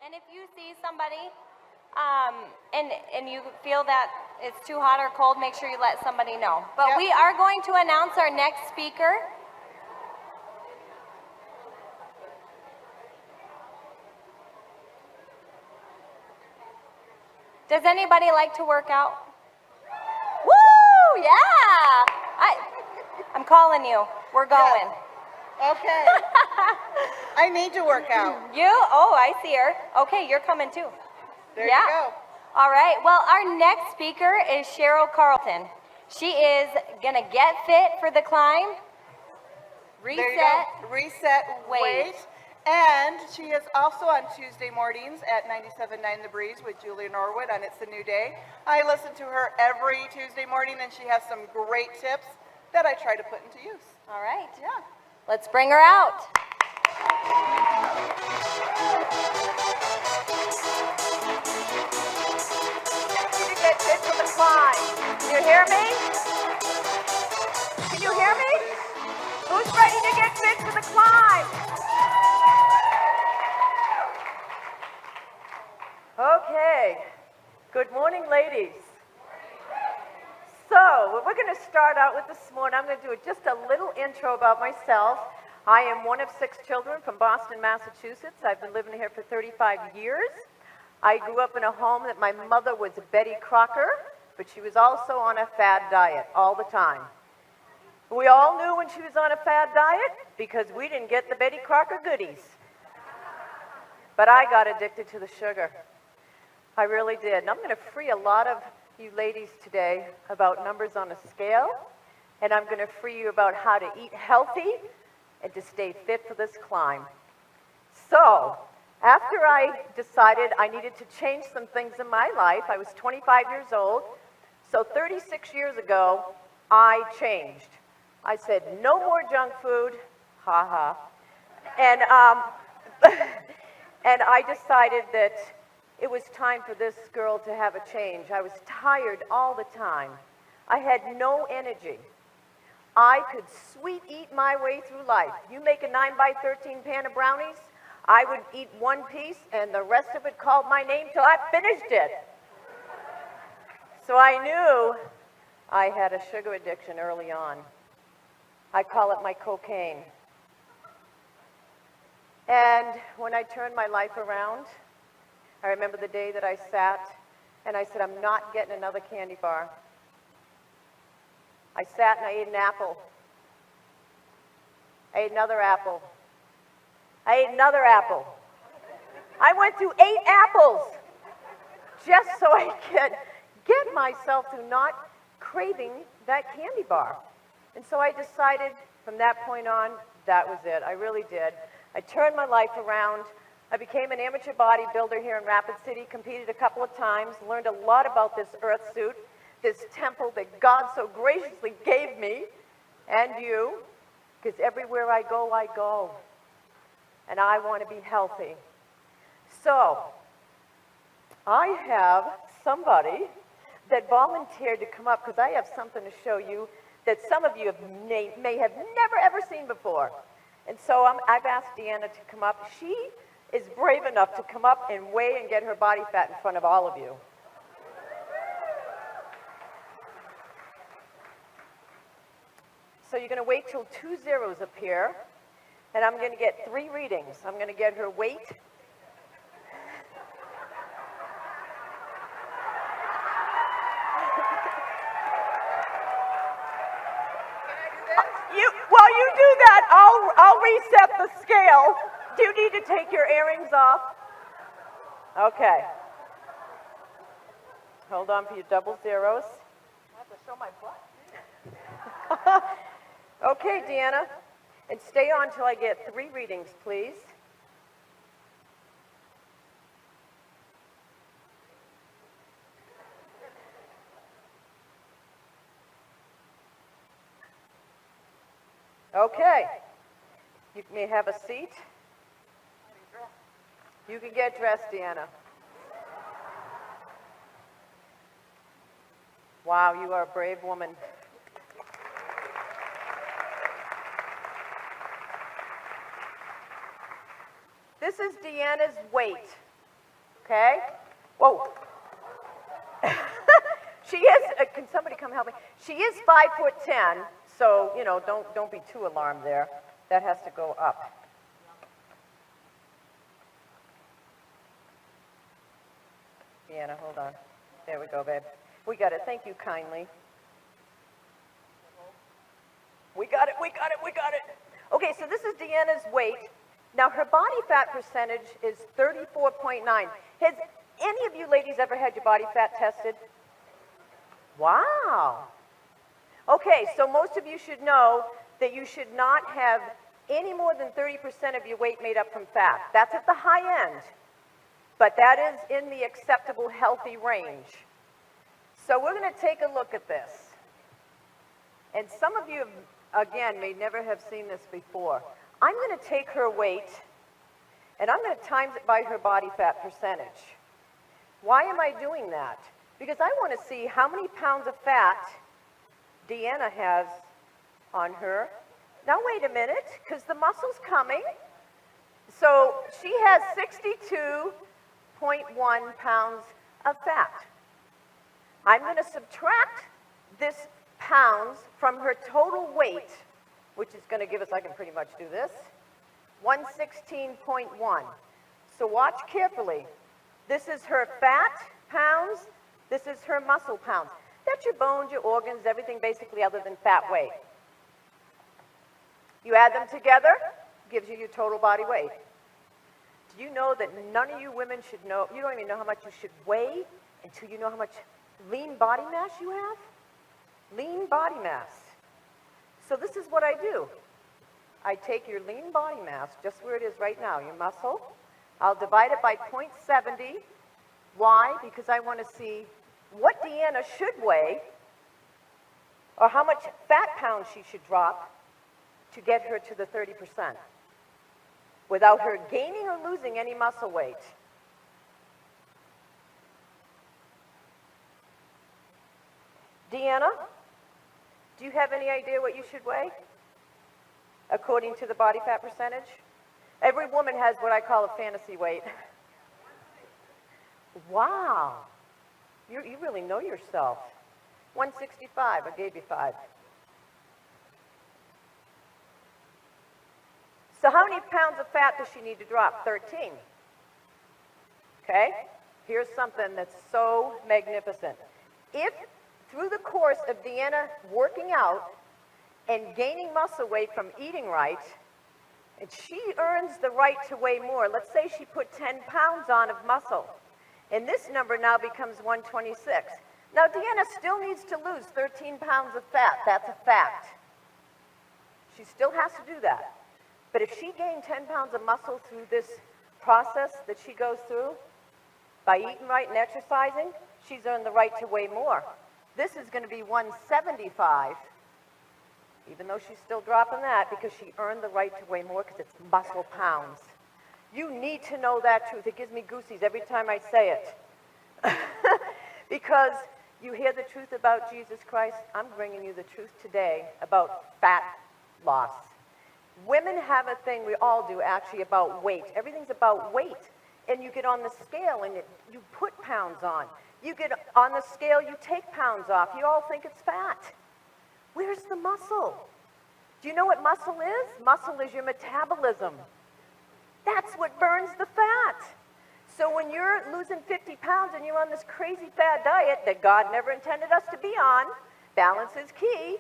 And if you see somebody and you feel that it's too hot or cold, make sure you let somebody know. But we are going to announce our next speaker. Does anybody like to work out? Woo! Yeah! I'm calling you. We're going. Yeah. Okay. I need to work out. You? Oh, I see her. Okay, you're coming too. There you go. All right. Well, our next speaker is Cheryl Carleton. She is going to get fit for the climb. Reset weight. And she is also on Tuesday mornings at 97.9 The Breeze with Julia Norwood on It's a New Day. I listen to her every Tuesday morning, and she has some great tips that I try to put into use. All right. Yeah. Let's bring her out. You get fit for the climb. Can you hear me? Can you hear me? Who's ready to get fit for the climb? Okay. Good morning, ladies. So, what we're going to start out with this morning, I'm going to do just a little intro about myself. I am one of 6 children from Boston, Massachusetts. I've been living here for 35 years. I grew up in a home that my mother was Betty Crocker, but she was also on a fad diet all the time. We all knew when she was on a fad diet because we didn't get the Betty Crocker goodies. But I got addicted to the sugar. I really did. And I'm going to free a lot of you ladies today about numbers on a scale, and I'm going to free you about how to eat healthy and to stay fit for this climb. So, after I decided I needed to change some things in my life, I was 25 years old, so 36 years ago, I changed. I said, no more junk food, ha ha, and, and I decided that it was time for this girl to have a change. I was tired all the time. I had no energy. I could sweet eat my way through life. You make a 9x13 pan of brownies, I would eat one piece and the rest of it called my name till I finished it. So I knew I had a sugar addiction early on. I call it my cocaine. And when I turned my life around, I remember the day that I sat and I said, I'm not getting another candy bar. I sat and I ate an apple. I ate another apple. I ate another apple. I went through 8 apples just so I could get myself to not craving that candy bar. And so I decided from that point on, that was it. I really did. I turned my life around. I became an amateur bodybuilder here in Rapid City, competed a couple of times, learned a lot about this earth suit, this temple that God so graciously gave me and you, because everywhere I go. And I want to be healthy. So, I have somebody that volunteered to come up because I have something to show you that some of you may have never ever seen before. And so I've asked Deanna to come up. She is brave enough to come up and weigh and get her body fat in front of all of you. So you're going to wait till 2 zeros appear, and I'm going to get 3 readings. I'm going to get her weight. While you do that, I'll reset the scale. Do you need to take your earrings off? Okay. Hold on for your double zeros. I have to show my butt. Okay, Deanna. And stay on till I get 3 readings, please. Okay. You may have a seat. You can get dressed, Deanna. Wow, you are a brave woman. This is Deanna's weight. okay? Whoa. She is, can somebody come help me? She is 5'10", so, you know, don't be too alarmed there. That has to go up. Deanna, hold on. There we go, babe. We got it. Thank you kindly. We got it, we got it, we got it. Okay, so this is Deanna's weight. Now, her body fat percentage is 34.9. Has any of you ladies ever had your body fat tested? Wow. Okay, so most of you should know that you should not have any more than 30% of your weight made up from fat. That's at the high end, but that is in the acceptable, healthy range. So we're going to take a look at this. And some of you, again, may never have seen this before. I'm going to take her weight, and I'm going to times it by her body fat percentage. Why am I doing that? Because I want to see how many pounds of fat Deanna has on her. Now, wait a minute, because the muscle's coming. So she has 62.1 pounds of fat. I'm going to subtract this pounds from her total weight, which is going to give us, I can pretty much do this, 116.1. So watch carefully. This is her fat pounds. This is her muscle pounds. That's your bones, your organs, everything basically other than fat weight. You add them together, gives you your total body weight. Do you know that none of you women should know, you don't even know how much you should weigh until you know how much lean body mass you have? Lean body mass. So this is what I do. I take your lean body mass, just where it is right now, your muscle. I'll divide it by 0.70. Why? Because I want to see what Deanna should weigh, or how much fat pounds she should drop to get her to the 30%, without her gaining or losing any muscle weight. Deanna, do you have any idea what you should weigh, according to the body fat percentage? Every woman has what I call a fantasy weight. Wow. You really know yourself. 165, I gave you 5. So how many pounds of fat does she need to drop? 13. Okay? Here's something that's so magnificent. If through the course of Deanna working out and gaining muscle weight from eating right, and she earns the right to weigh more, let's say she put 10 pounds on of muscle, and this number now becomes 126. Now, Deanna still needs to lose 13 pounds of fat. That's a fact. She still has to do that. But if she gained 10 pounds of muscle through this process that she goes through, by eating right and exercising, she's earned the right to weigh more. This is going to be 175, even though she's still dropping that, because she earned the right to weigh more because it's muscle pounds. You need to know that truth. It gives me goosies every time I say it. Because you hear the truth about Jesus Christ. I'm bringing you the truth today about fat loss. Women have a thing, we all do actually, about weight. Everything's about weight. And you get on the scale and you put pounds on. You get on the scale, you take pounds off. You all think it's fat. Where's the muscle? Do you know what muscle is? Muscle is your metabolism. That's what burns the fat. So when you're losing 50 pounds and you're on this crazy fat diet that God never intended us to be on, balance is key.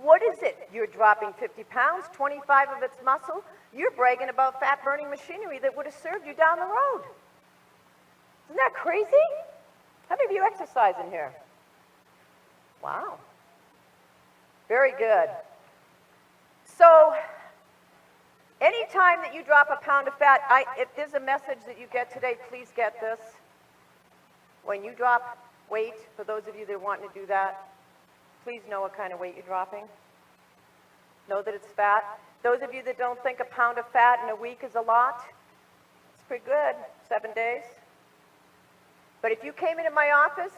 What is it? You're dropping 50 pounds, 25 of it's muscle. You're bragging about fat-burning machinery that would have served you down the road. Isn't that crazy? How many of you exercise in here? Wow. Very good. So, anytime that you drop a pound of fat, if there's a message that you get today, please get this. When you drop weight, for those of you that are wanting to do that, please know what kind of weight you're dropping. Know that it's fat. Those of you that don't think a pound of fat in a week is a lot, it's pretty good, 7 days. But if you came into my office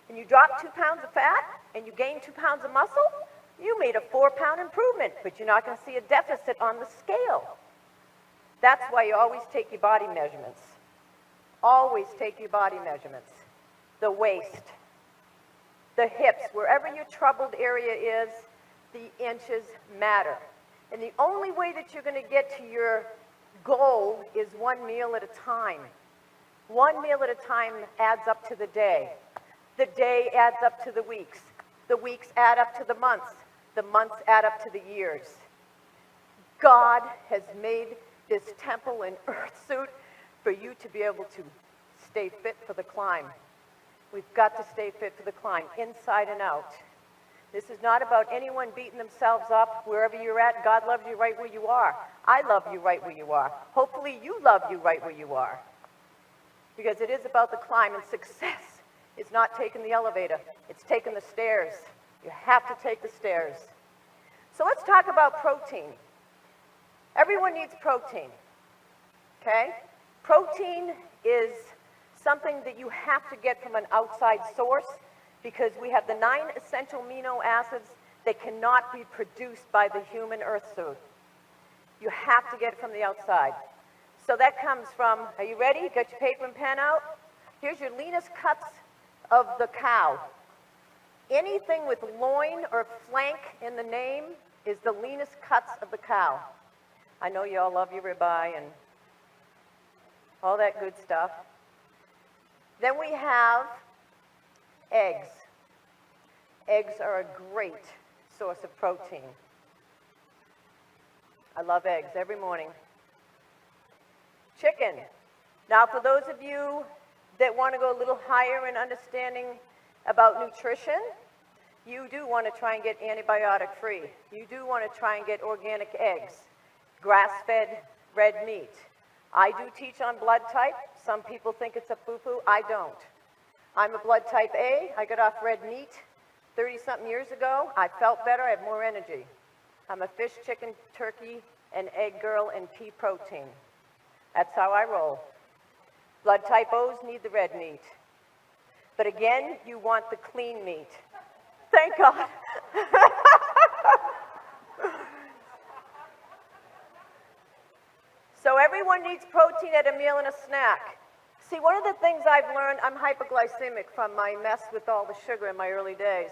and you dropped 2 pounds of fat and you gained 2 pounds of muscle, you made a 4-pound improvement, but you're not going to see a deficit on the scale. That's why you always take your body measurements. always take your body measurements. The waist, the hips, wherever your troubled area is, the inches matter. And the only way that you're going to get to your goal is one meal at a time. One meal at a time adds up to the day. The day adds up to the weeks. The weeks add up to the months. The months add up to the years. God has made this temple and earth suit for you to be able to stay fit for the climb. We've got to stay fit for the climb, inside and out. This is not about anyone beating themselves up wherever you're at. God loves you right where you are. I love you right where you are. Hopefully you love you right where you are. Because it is about the climb, and success is not taking the elevator. It's taking the stairs. You have to take the stairs. So let's talk about protein. Everyone needs protein, okay? Protein is something that you have to get from an outside source, because we have the 9 essential amino acids that cannot be produced by the human earth suit. You have to get it from the outside. So that comes from, are you ready? Got your paper and pen out? Here's your leanest cuts of the cow. Anything with loin or flank in the name is the leanest cuts of the cow. I know you all love your ribeye and all that good stuff. Then we have eggs. Eggs are a great source of protein. I love eggs every morning. Chicken. Now, for those of you that want to go a little higher in understanding about nutrition, you do want to try and get antibiotic-free. You do want to try and get organic eggs, grass-fed red meat. I do teach on blood type. Some people think it's a foo-foo. I don't. I'm a blood type A. I got off red meat 30-something years ago. I felt better. I have more energy. I'm a fish, chicken, turkey, and egg girl and pea protein. That's how I roll. Blood type O's need the red meat. But again, you want the clean meat. Thank God. So everyone needs protein at a meal and a snack. See, one of the things I've learned, I'm hypoglycemic from my mess with all the sugar in my early days.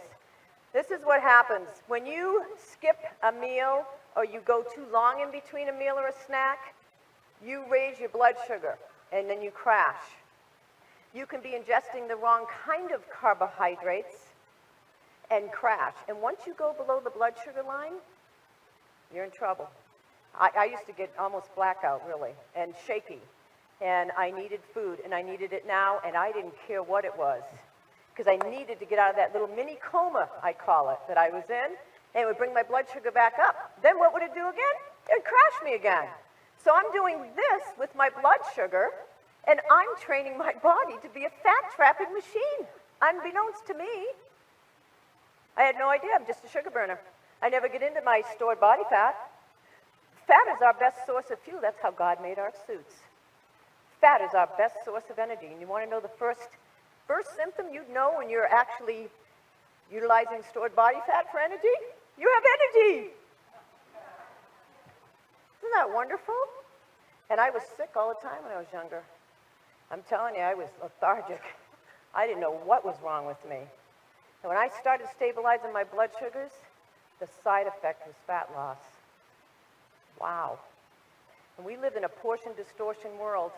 This is what happens. When you skip a meal or you go too long in between a meal or a snack, you raise your blood sugar and then you crash. You can be ingesting the wrong kind of carbohydrates and crash. And once you go below the blood sugar line, you're in trouble. I used to get almost blackout, really, and shaky. And I needed food, and I needed it now, and I didn't care what it was. Because I needed to get out of that little mini coma, I call it, that I was in, and it would bring my blood sugar back up. Then what would it do again? It would crash me again. So I'm doing this with my blood sugar, and I'm training my body to be a fat-trapping machine, unbeknownst to me. I had no idea. I'm just a sugar burner. I never get into my stored body fat. Fat is our best source of fuel. That's how God made our suits. Fat is our best source of energy. And you want to know the first symptom you'd know when you're actually utilizing stored body fat for energy? You have energy. Isn't that wonderful? And I was sick all the time when I was younger. I'm telling you, I was lethargic. I didn't know what was wrong with me. And when I started stabilizing my blood sugars, the side effect was fat loss. Wow. And we live in a portion distortion world.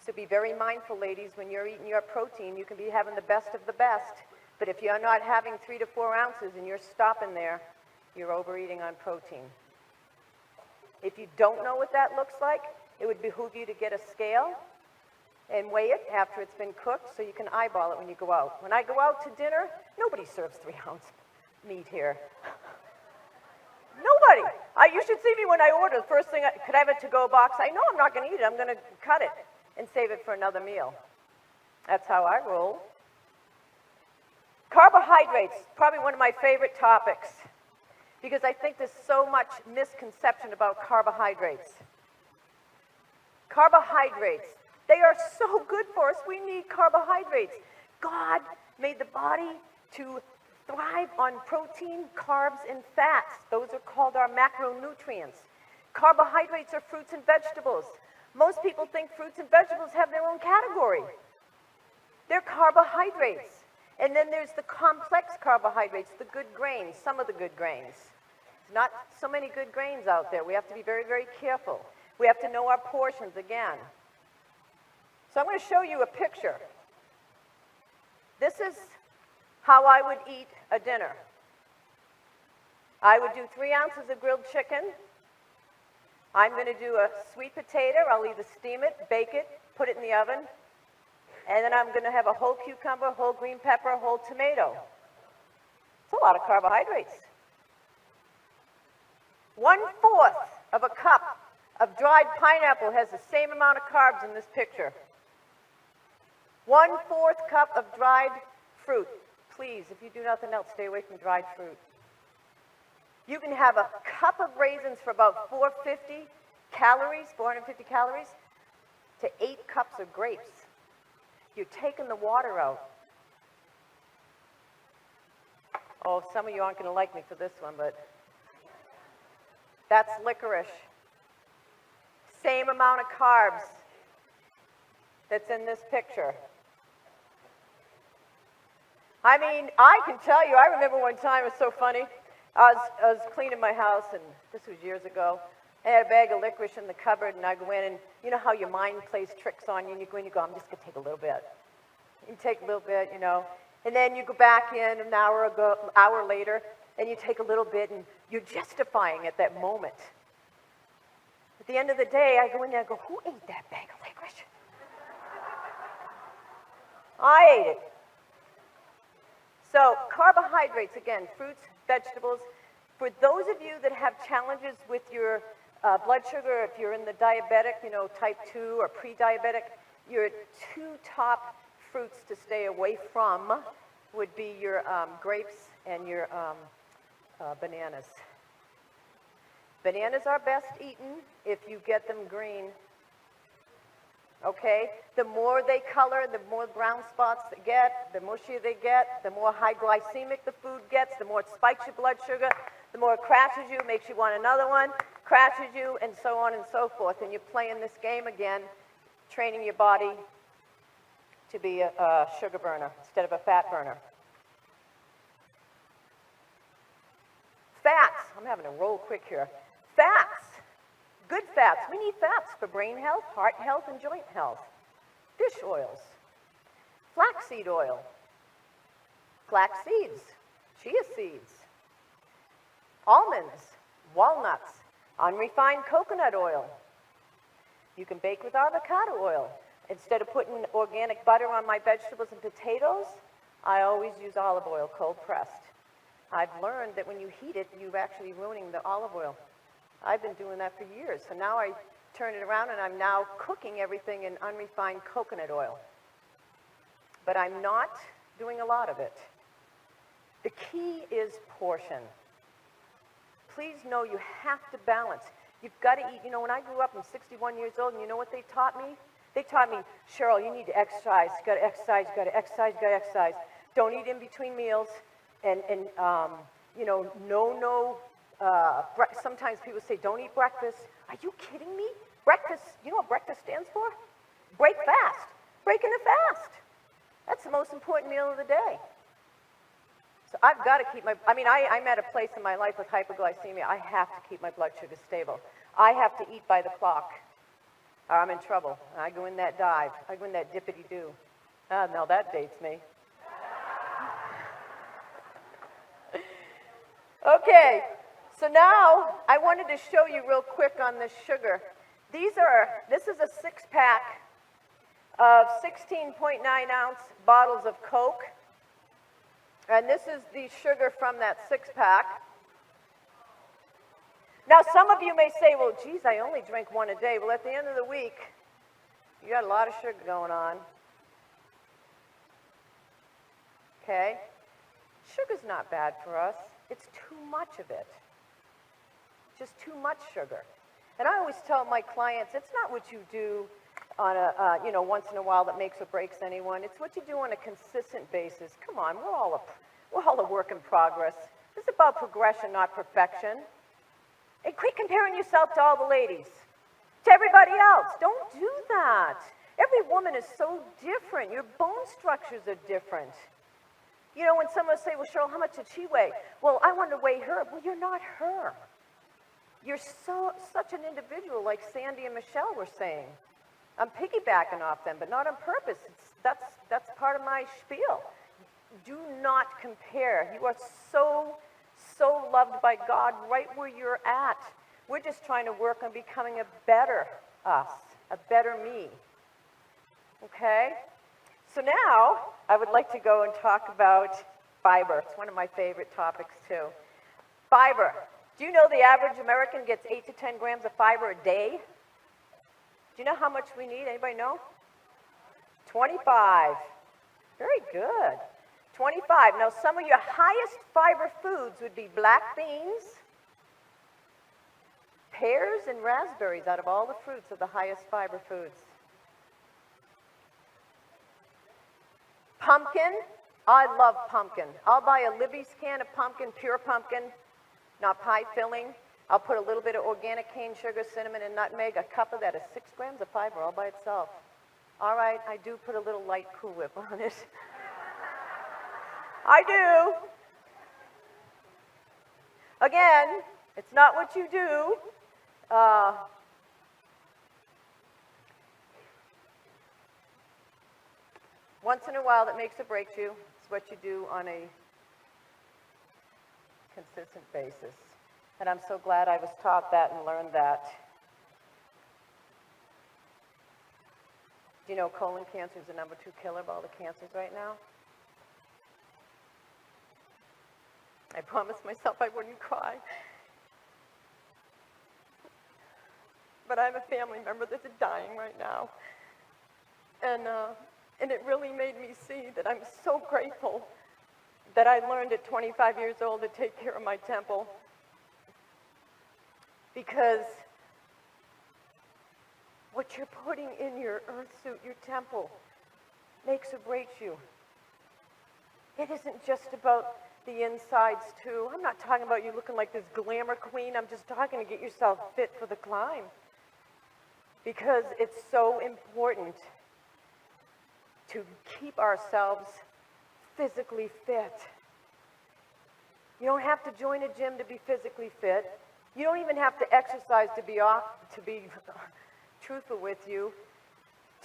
So be very mindful, ladies, when you're eating your protein, you can be having the best of the best. But if you're not having 3 to 4 ounces and you're stopping there, you're overeating on protein. If you don't know what that looks like, it would behoove you to get a scale and weigh it after it's been cooked so you can eyeball it when you go out. When I go out to dinner, nobody serves 3-ounce meat here. Nobody. You should see me when I order. The first thing, could I have a to-go box? I know I'm not going to eat it. I'm going to cut it and save it for another meal. That's how I roll. Carbohydrates, probably one of my favorite topics, because I think there's so much misconception about carbohydrates. Carbohydrates, they are so good for us. We need carbohydrates. God made the body to thrive on protein, carbs, and fats. Those are called our macronutrients. Carbohydrates are fruits and vegetables. Most people think fruits and vegetables have their own category. They're carbohydrates. And then there's the complex carbohydrates, the good grains, some of the good grains. There's not so many good grains out there. We have to be very, very careful. We have to know our portions again. So I'm going to show you a picture. This is how I would eat a dinner. I would do 3 ounces of grilled chicken. I'm going to do a sweet potato. I'll either steam it, bake it, put it in the oven. And then I'm going to have a whole cucumber, whole green pepper, a whole tomato. It's a lot of carbohydrates. 1/4 of a cup of dried pineapple has the same amount of carbs in this picture. 1/4 cup of dried fruit. Please, if you do nothing else, stay away from dried fruit. You can have a cup of raisins for about 450 calories, 450 calories, to 8 cups of grapes. You're taking the water out. Oh, some of you aren't going to like me for this one, but that's licorice. Same amount of carbs that's in this picture. I mean, I can tell you, I remember one time, it was so funny. I was cleaning my house, and this was years ago. I had a bag of licorice in the cupboard, and I go in, and you know how your mind plays tricks on you, and you go in, you go, I'm just going to take a little bit. You take a little bit, you know, and then you go back in an hour later, and you take a little bit, and you're justifying at that moment. At the end of the day, I go in there and go, who ate that bag of licorice? I ate it. So carbohydrates, again, fruits, vegetables. For those of you that have challenges with your blood sugar, if you're in the diabetic, you know, type 2 or pre-diabetic, your 2 top fruits to stay away from would be your grapes and your bananas. Bananas are best eaten if you get them green. Okay? The more they color, the more brown spots they get, the mushier they get, the more high glycemic the food gets, the more it spikes your blood sugar, the more it crashes you, makes you want another one, crashes you, and so on and so forth. And you're playing this game again, training your body to be a sugar burner instead of a fat burner. Fats. I'm having to roll quick here. Fats. Good fats. We need fats for brain health, heart health, and joint health. Fish oils. Flaxseed oil. Flax seeds. Chia seeds. Almonds. Walnuts. Unrefined coconut oil. You can bake with avocado oil. Instead of putting organic butter on my vegetables and potatoes, I always use olive oil, cold pressed. I've learned that when you heat it, you're actually ruining the olive oil. I've been doing that for years. So now I turn it around and I'm now cooking everything in unrefined coconut oil. But I'm not doing a lot of it. The key is portion. Please know you have to balance. You've got to eat. You know, when I grew up, I'm 61 years old, and you know what they taught me? They taught me, Cheryl, you need to exercise. You got to exercise, you got to exercise, you got to exercise. Don't eat in between meals. And you know, sometimes people say, don't eat breakfast. Are you kidding me? Breakfast, you know what breakfast stands for? Break fast. Breaking the fast. That's the most important meal of the day. So I've got to keep I'm at a place in my life with hypoglycemia. I have to keep my blood sugar stable. I have to eat by the clock, or I'm in trouble. I go in that dive. I go in that dippity-doo. Now that dates me. Okay, so now I wanted to show you real quick on this sugar. This is a 6-pack of 16.9-ounce bottles of Coke. And this is the sugar from that 6-pack. Now, some of you may say, well, geez, I only drink 1 a day. Well, at the end of the week, you got a lot of sugar going on. Okay? Sugar's not bad for us. It's too much of it. Just too much sugar. And I always tell my clients, it's not what you do on a, once in a while that makes or breaks anyone. It's what you do on a consistent basis. Come on, we're all a work in progress. This is about progression, not perfection. And quit comparing yourself to all the ladies. to everybody else. Don't do that. Every woman is so different. Your bone structures are different. You know, when someone say, well, Cheryl, how much did she weigh? Well, I want to weigh her. Well, you're not her. You're such an individual, like Sandy and Michelle were saying. I'm piggybacking off them, but not on purpose. That's part of my spiel. Do not compare. You are so loved by God right where you're at. We're just trying to work on becoming a better us, a better me. Okay? So now, I would like to go and talk about fiber. It's one of my favorite topics too. Fiber. Do you know the average American gets 8 to 10 grams of fiber a day? Do you know how much we need? Anybody know? 25. Very good. 25. Now, some of your highest fiber foods would be black beans, pears, and raspberries. Out of all the fruits are the highest fiber foods. Pumpkin. I love pumpkin. I'll buy a Libby's can of pumpkin, pure pumpkin, not pie filling. I'll put a little bit of organic cane sugar, cinnamon, and nutmeg. A cup of that is 6 grams of fiber all by itself. All right, I do put a little light Cool Whip on it. I do. Again, it's not what you do. Once in a while, that makes or breaks you. It's what you do on a consistent basis. And I'm so glad I was taught that and learned that. Do you know colon cancer is the #2 killer of all the cancers right now? I promised myself I wouldn't cry. But I have a family member that's dying right now. And it really made me see that I'm so grateful that I learned at 25 years old to take care of my temple. Because what you're putting in your earth suit, your temple, makes or breaks you. It isn't just about the insides too. I'm not talking about you looking like this glamour queen. I'm just talking to get yourself fit for the climb. Because it's so important to keep ourselves physically fit. You don't have to join a gym to be physically fit. You don't even have to exercise to be truthful with you,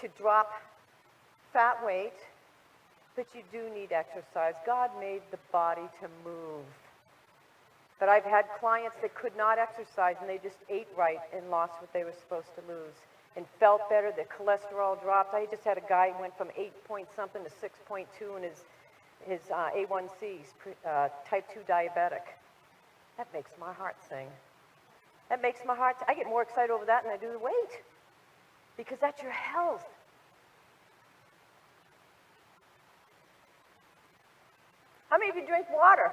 to drop fat weight, but you do need exercise. God made the body to move. But I've had clients that could not exercise and they just ate right and lost what they were supposed to lose and felt better. Their cholesterol dropped. I just had a guy who went from 8 point something to 6.2 in his A1Cs, type 2 diabetic. That makes my heart sing. That makes my heart, I get more excited over that than I do the weight. Because that's your health. How many of you drink water?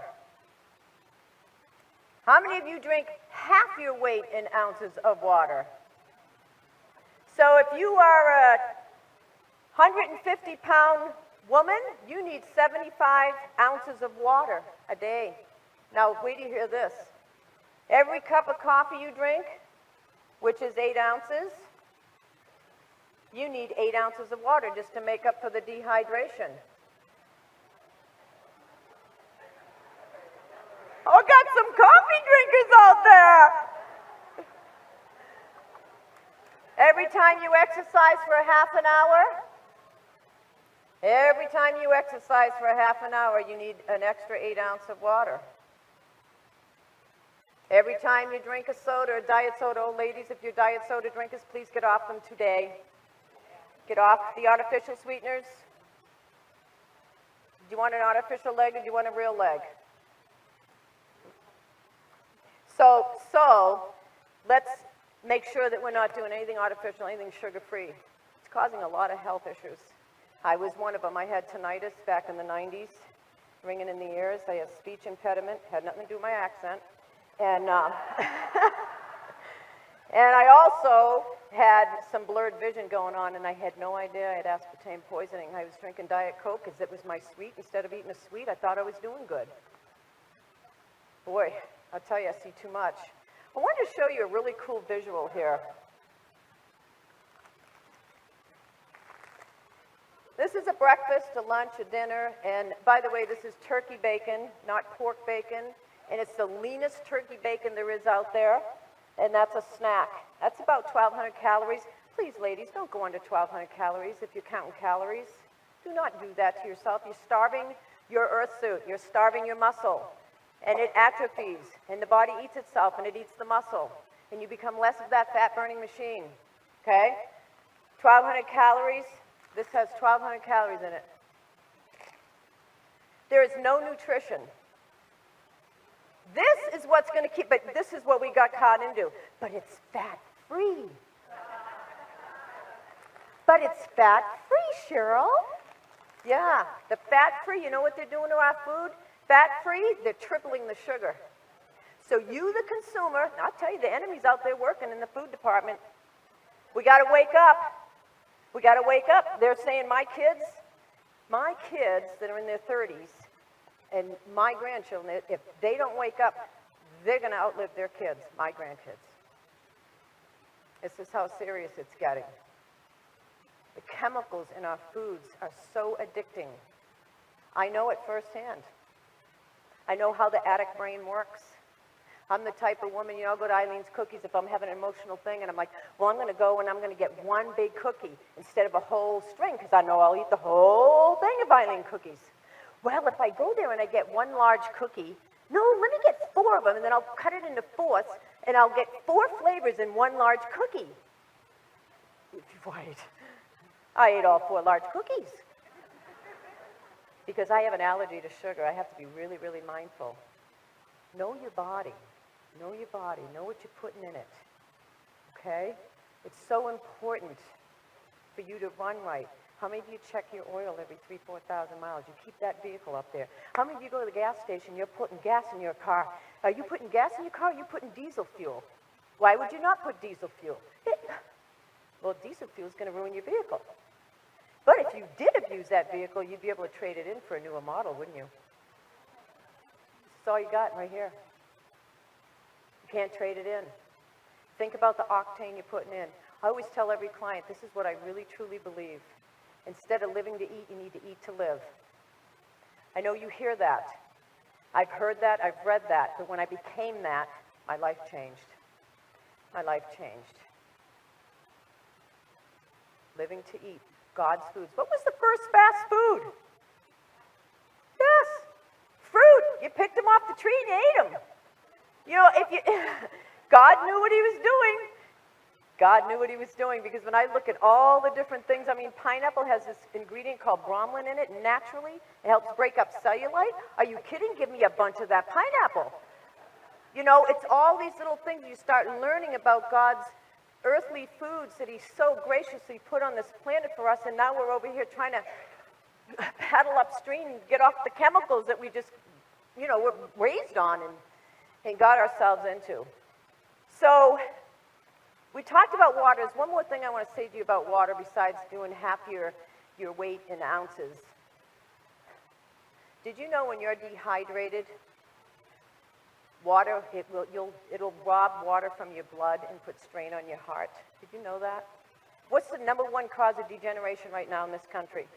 How many of you drink half your weight in ounces of water? So if you are a 150-pound woman, you need 75 ounces of water a day. Now, wait till you hear this. Every cup of coffee you drink, which is 8 ounces, you need 8 ounces of water just to make up for the dehydration. Oh, got some coffee drinkers out there. Every time you exercise for a half an hour, you need an extra 8 ounces of water. Every time you drink a soda or diet soda, oh ladies, if you're diet soda drinkers, please get off them today. Get off the artificial sweeteners. Do you want an artificial leg or do you want a real leg? So let's make sure that we're not doing anything artificial, anything sugar-free. It's causing a lot of health issues. I was one of them. I had tinnitus back in the 90s, ringing in the ears. I had speech impediment, had nothing to do with my accent. And, and I also had some blurred vision going on, and I had no idea I had aspartame poisoning. I was drinking Diet Coke because it was my sweet. Instead of eating a sweet, I thought I was doing good. Boy, I'll tell you, I see too much. I wanted to show you a really cool visual here. a breakfast, a lunch, a dinner, and by the way, this is turkey bacon, not pork bacon, and it's the leanest turkey bacon there is out there, and that's a snack. That's about 1,200 calories. Please, ladies, don't go under 1,200 calories if you're counting calories. Do not do that to yourself. You're starving your earth suit. You're starving your muscle, and it atrophies, and the body eats itself, and it eats the muscle, and you become less of that fat-burning machine, okay? 1,200 calories. This has 1,200 calories in it. There is no nutrition. This is what's going to keep, but this is what we got caught into. But it's fat-free. But it's fat-free, Cheryl. Yeah, the fat-free, you know what they're doing to our food? Fat-free, they're tripling the sugar. So you, the consumer, I'll tell you, the enemy's out there working in the food department. We got to wake up. We got to wake up. They're saying my kids that are in their 30s and my grandchildren, if they don't wake up, they're going to outlive their kids, my grandkids. This is how serious it's getting. The chemicals in our foods are so addicting. I know it firsthand. I know how the addict brain works. I'm the type of woman, I'll go to Eileen's Cookies if I'm having an emotional thing, and I'm like, well, I'm going to go and I'm going to get one big cookie instead of a whole string, because I know I'll eat the whole thing of Eileen Cookies. Well, if I go there and I get one large cookie, no, let me get 4 of them, and then I'll cut it into fourths, and I'll get 4 flavors in one large cookie. Right. I ate all 4 large cookies. Because I have an allergy to sugar, I have to be really, really mindful. Know your body. Know your body. Know what you're putting in it. Okay? It's so important for you to run right. How many of you check your oil every 3,000-4,000 miles? You keep that vehicle up there. How many of you go to the gas station, you're putting gas in your car? Are you putting gas in your car or are you putting diesel fuel? Why would you not put diesel fuel? Well, diesel fuel is going to ruin your vehicle. But if you did abuse that vehicle, you'd be able to trade it in for a newer model, wouldn't you? That's all you got right here. You can't trade it in. Think about the octane you're putting in. I always tell every client, this is what I really truly believe. Instead of living to eat, you need to eat to live. I know you hear that. I've heard that, I've read that, but when I became that, my life changed. My life changed. Living to eat. God's foods. What was the first fast food? Yes, fruit. You picked them off the tree and you ate them. God knew what he was doing. God knew what he was doing, because when I look at all the different things, pineapple has this ingredient called bromelain in it, and naturally it helps break up cellulite. Are you kidding? Give me a bunch of that pineapple. It's all these little things you start learning about God's earthly foods that he so graciously put on this planet for us, and now we're over here trying to paddle upstream and get off the chemicals that we just, were raised on and got ourselves into. So we talked about water. There's one more thing I want to say to you about water besides doing half your weight in ounces. Did you know when you're dehydrated, water, it'll rob water from your blood and put strain on your heart? Did you know that? What's the #1 cause of degeneration right now in this country?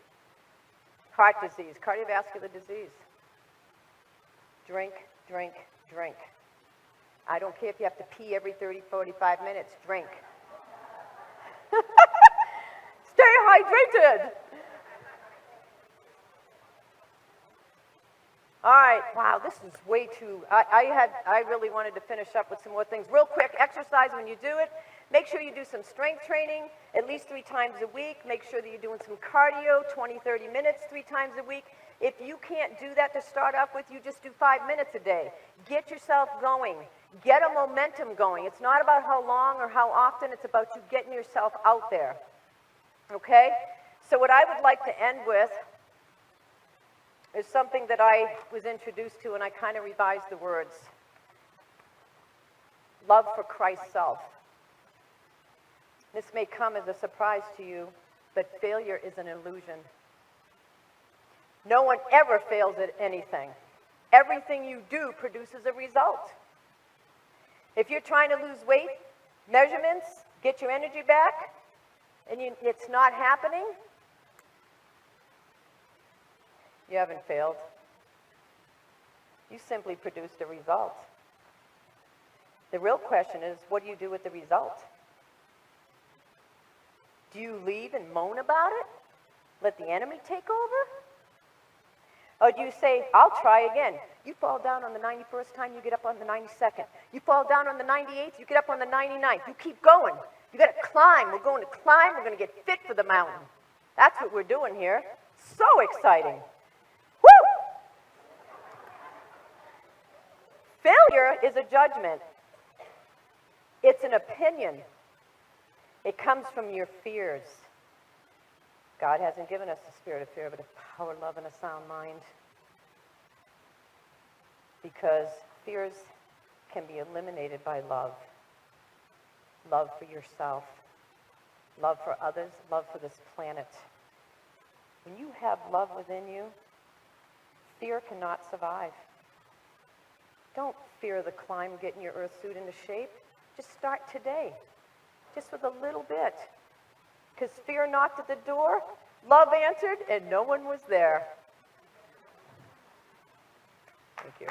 Heart disease, cardiovascular disease. Drink, drink, drink. I don't care if you have to pee every 30, 45 minutes, drink. Stay hydrated. All right, wow, this is way too, I really wanted to finish up with some more things. Real quick, exercise when you do it. Make sure you do some strength training at least 3 times a week. Make sure that you're doing some cardio, 20, 30 minutes 3 times a week. If you can't do that to start off with, you just do 5 minutes a day. Get yourself going. Get a momentum going. It's not about how long or how often, it's about you getting yourself out there. Okay? So what I would like to end with is something that I was introduced to, and I kind of revised the words. Love for Christ's self. This may come as a surprise to you, but failure is an illusion. No one ever fails at anything. Everything you do produces a result. If you're trying to lose weight, measurements, get your energy back, and it's not happening, You haven't failed. You simply produced a result. The real question is, what do you do with the result? Do you leave and moan about it? Let the enemy take over? Or do you say, I'll try again? You fall down on the 91st time, you get up on the 92nd. You fall down on the 98th, you get up on the 99th. You keep going. You got to climb. We're going to climb. We're going to get fit for the mountain. That's what we're doing here. So exciting. Woo! Failure is a judgment. It's an opinion. It comes from your fears. God hasn't given us the spirit of fear, but of power, love, and a sound mind. Because fears can be eliminated by love. Love for yourself. Love for others. Love for this planet. When you have love within you, fear cannot survive. Don't fear the climb, getting your earth suit into shape. Just start today. Just with a little bit. Because fear knocked at the door, love answered, and no one was there. Thank you.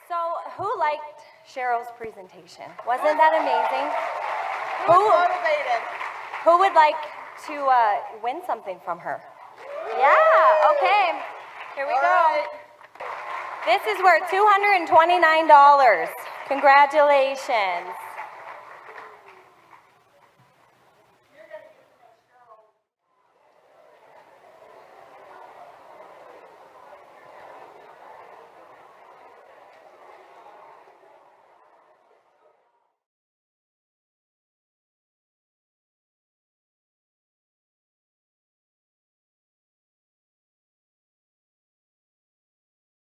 So, who liked Cheryl's presentation? Wasn't that amazing? Who was motivated? Who would like to win something from her? Yeah, okay. Here we go. Right. This is worth $229. Congratulations.